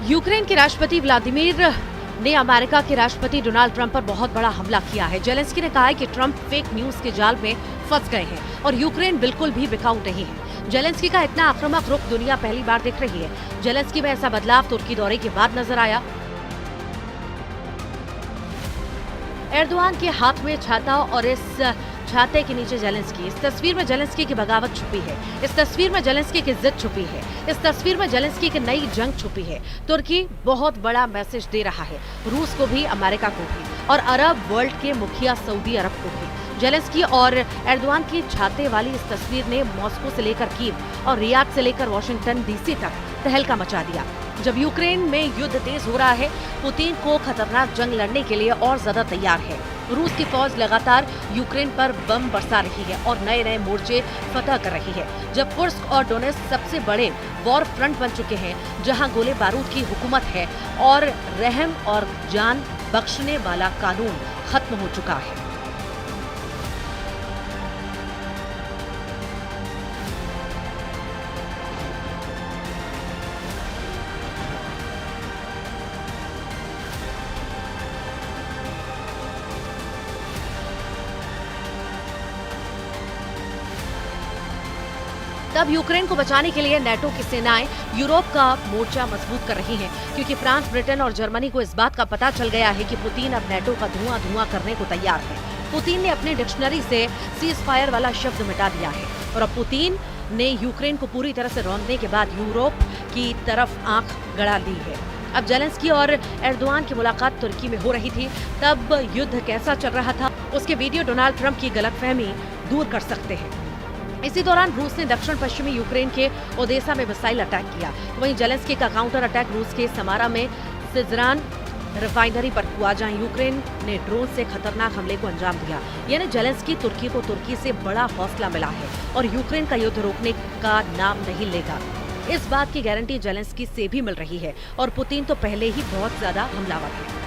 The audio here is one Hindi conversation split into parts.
यूक्रेन के राष्ट्रपति व्लादिमीर ने अमेरिका के राष्ट्रपति डोनाल्ड ट्रंप पर बहुत बड़ा हमला किया है। जेलेंस्की ने कहा है कि ट्रंप फेक न्यूज के जाल में फंस गए हैं और यूक्रेन बिल्कुल भी बिकाऊ नहीं है। जेलेंस्की का इतना आक्रामक रुख दुनिया पहली बार देख रही है। जेलेंस्की में ऐसा बदलाव तुर्की दौरे के बाद नजर आया। एर्दोआन के हाथ में छाता और इस छाते के नीचे जेलेंस्की। इस तस्वीर में जेलेंस्की की बगावत छुपी है। इस तस्वीर में जेलेंस्की की जिद छुपी है। इस तस्वीर में जेलेंस्की की नई जंग छुपी है। तुर्की बहुत बड़ा मैसेज दे रहा है, रूस को भी, अमेरिका को भी और अरब वर्ल्ड के मुखिया सऊदी अरब को भी। जेलेंस्की और एर्दोआन की छाते वाली इस तस्वीर ने मॉस्को से लेकर कीव और रियाद से लेकर वॉशिंगटन डीसी तक तहलका मचा दिया। जब यूक्रेन में युद्ध तेज हो रहा है, पुतिन को खतरनाक जंग लड़ने के लिए और ज्यादा तैयार है। रूस की फौज लगातार यूक्रेन पर बम बरसा रही है और नए नए मोर्चे फतह कर रही है। जब कुर्स्क और डोनेट्स्क सबसे बड़े वॉर फ्रंट बन चुके हैं, जहां गोले बारूद की हुकूमत है और रहम और जान बख्शने वाला कानून खत्म हो चुका है। तब यूक्रेन को बचाने के लिए नेटो की सेनाएं यूरोप का मोर्चा मजबूत कर रही हैं, क्योंकि फ्रांस, ब्रिटेन और जर्मनी को इस बात का पता चल गया है कि पुतिन अब नेटो का धुआं धुआं करने को तैयार है। पुतिन ने अपनी डिक्शनरी से सीज फायर वाला शब्द मिटा दिया है और अब पुतिन ने यूक्रेन को पूरी तरह से रौंदने के बाद यूरोप की तरफ आंख गड़ा ली है। अब जेलेंस्की और एर्दोआन की मुलाकात तुर्की में हो रही थी, तब युद्ध कैसा चल रहा था उसके वीडियो डोनाल्ड ट्रंप की गलतफहमी दूर कर सकते हैं। इसी दौरान रूस ने दक्षिण पश्चिमी यूक्रेन के ओदेसा में मिसाइल अटैक किया। वहीं जेलेंस्की का काउंटर अटैक रूस के समारा में सिजरान रिफाइनरी पर हुआ, जहां यूक्रेन ने ड्रोन से खतरनाक हमले को अंजाम दिया। यानी जेलेंस्की तुर्की को तुर्की से बड़ा हौसला मिला है और यूक्रेन का युद्ध रोकने का नाम नहीं लेगा। इस बात की गारंटी जेलेंस्की से भी मिल रही है और पुतिन तो पहले ही बहुत ज्यादा हमलावर है।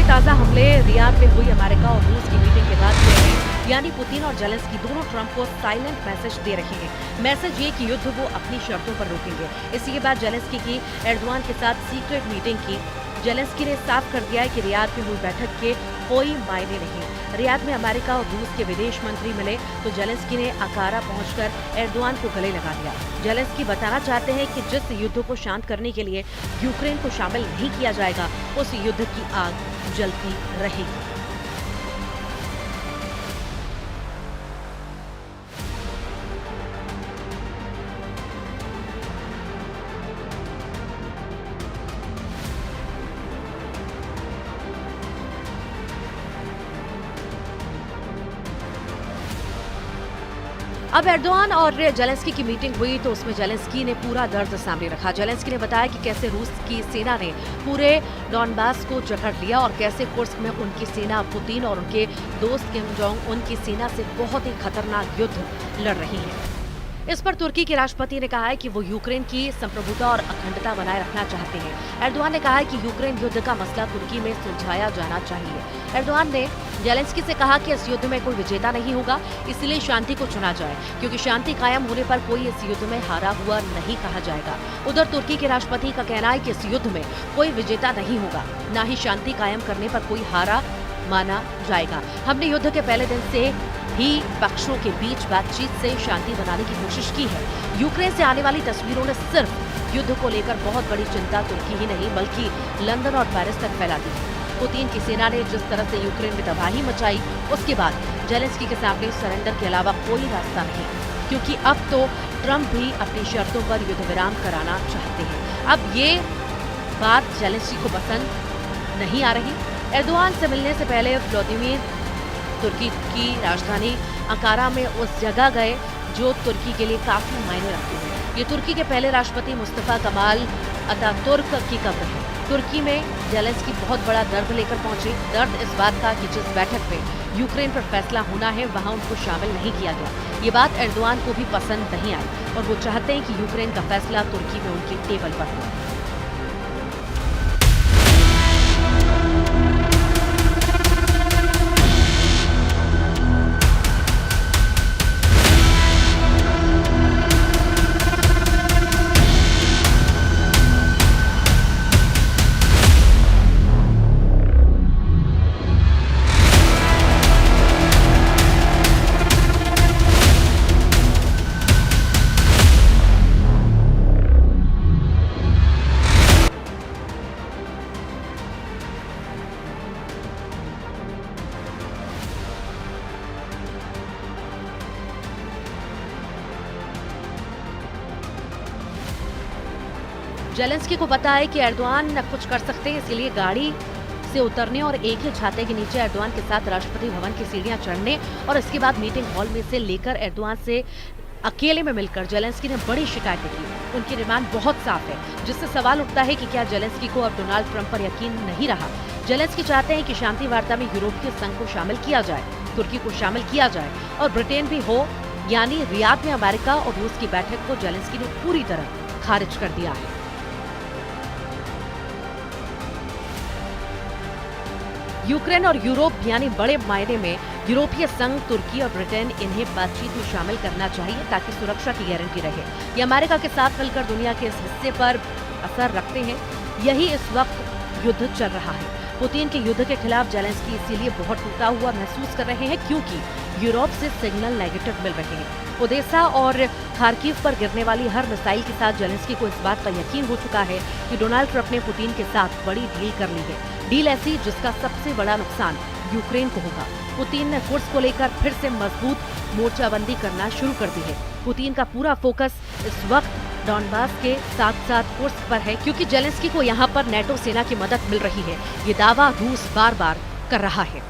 ताजा हमले रियाद में हुई अमेरिका और रूस की मीटिंग के बाद हुए हैं। यानी पुतिन और जेलेंस्की दोनों ट्रंप को साइलेंट मैसेज दे रहे हैं। मैसेज ये कि युद्ध वो अपनी शर्तों पर रोकेंगे। इसी के बाद जेलेंस्की की एर्दोआन के साथ सीक्रेट मीटिंग की। जेलेंस्की ने साफ कर दिया है कि रियाद में हुई बैठक के कोई मायने नहीं। रियाद में अमेरिका और रूस के विदेश मंत्री मिले तो जेलेंस्की ने अंकारा पहुंचकर एर्दोआन को गले लगा दिया। जेलेंस्की बताना चाहते हैं कि जिस युद्ध को शांत करने के लिए यूक्रेन को शामिल नहीं किया जाएगा, उस युद्ध की आग जलती रहेगी। अब एर्दोआन और जेलेंस्की की मीटिंग हुई तो उसमें जेलेंस्की ने पूरा दर्द सामने रखा। जेलेंस्की ने बताया कि कैसे रूस की सेना ने पूरे डॉनबास को जकड़ लिया और कैसे कुर्स्क में उनकी सेना पुतिन और उनके दोस्त किम जोंग उन की सेना से बहुत ही खतरनाक युद्ध लड़ रही है। इस पर तुर्की के राष्ट्रपति ने कहा है कि वो यूक्रेन की संप्रभुता और अखंडता बनाए रखना चाहते हैं। एर्दोआन ने कहा है कि यूक्रेन युद्ध का मसला तुर्की में सुलझाया जाना चाहिए। एर्दोआन ने जेलेंस्की से कहा कि इस युद्ध में कोई विजेता नहीं होगा, इसलिए शांति को चुना जाए, क्योंकि शांति कायम होने पर कोई इस युद्ध में हारा हुआ नहीं कहा जाएगा। उधर तुर्की के राष्ट्रपति का कहना है कि इस युद्ध में कोई विजेता नहीं होगा, न ही शांति कायम करने पर कोई हारा माना जाएगा। हमने युद्ध के पहले दिन से ही पक्षों के बीच बातचीत से शांति बनाने की कोशिश की है। यूक्रेन से आने वाली तस्वीरों ने सिर्फ युद्ध को लेकर बहुत बड़ी चिंता तुर्की ही नहीं बल्कि लंदन और पेरिस तक फैला दी। पुतिन की सेना ने जिस तरह से यूक्रेन में तबाही मचाई, उसके बाद जेलेंस्की के सामने सरेंडर के अलावा कोई रास्ता नहीं, क्योंकि अब तो ट्रंप भी अपनी शर्तों पर युद्ध विराम कराना चाहते हैं। अब ये बात जेलेंस्की को पसंद नहीं आ रही। एर्दोआन से मिलने से पहले व्लादिमीर तुर्की की राजधानी अंकारा में उस जगह गए जो तुर्की के लिए काफी मायने रखती है। ये तुर्की के पहले राष्ट्रपति मुस्तफा कमाल अतातुर्क की कब्र है। तुर्की में जेलेंस्की बहुत बड़ा दर्द लेकर पहुंचे। दर्द इस बात का कि जिस बैठक में यूक्रेन पर फैसला होना है वहां उनको शामिल नहीं किया गया। ये बात एर्दोआन को भी पसंद नहीं आई और वो चाहते हैं कि यूक्रेन का फैसला तुर्की में उनकी टेबल पर हो। जेलेंस्की को पता है कि एर्दोआन न कुछ कर सकते हैं, इसलिए गाड़ी से उतरने और एक ही छाते के नीचे एर्दोआन के साथ राष्ट्रपति भवन की सीढ़ियां चढ़ने और इसके बाद मीटिंग हॉल में से लेकर एर्दोआन से अकेले में मिलकर जेलेंस्की ने बड़ी शिकायतें की। उनकी डिमांड बहुत साफ है, जिससे सवाल उठता है कि क्या जेलेंस्की को अब डोनाल्ड ट्रंप पर यकीन नहीं रहा। जेलेंस्की चाहते हैं कि शांति वार्ता में यूरोपीय संघ को शामिल किया जाए, तुर्की को शामिल किया जाए और ब्रिटेन भी हो, यानी रियाद में अमेरिका और रूस की बैठक को जेलेंस्की ने पूरी तरह खारिज कर दिया है। यूक्रेन और यूरोप यानी बड़े मायने में यूरोपीय संघ, तुर्की और ब्रिटेन इन्हें बातचीत में शामिल करना चाहिए ताकि सुरक्षा की गारंटी रहे। ये अमेरिका के साथ मिलकर दुनिया के इस हिस्से पर असर रखते हैं। यही इस वक्त युद्ध चल रहा है। पुतिन के युद्ध के खिलाफ जेलेंस्की इसीलिए बहुत टूटा हुआ महसूस कर रहे हैं क्योंकि यूरोप से सिग्नल नेगेटिव मिल रहे हैं। ओदेसा और खार्किव पर गिरने वाली हर मिसाइल के साथ जेलेंस्की को इस बात का यकीन हो चुका है कि डोनाल्ड ट्रंप ने पुतिन के साथ बड़ी डील कर ली है। डील ऐसी जिसका सबसे बड़ा नुकसान यूक्रेन को होगा। पुतिन ने कुर्स को लेकर फिर से मजबूत मोर्चाबंदी करना शुरू कर दी है। पुतिन का पूरा फोकस इस वक्त डॉनबास के साथ साथ कुर्स पर है क्योंकि जेलेंस्की को यहाँ पर नेटो सेना की मदद मिल रही है। ये दावा रूस बार बार कर रहा है।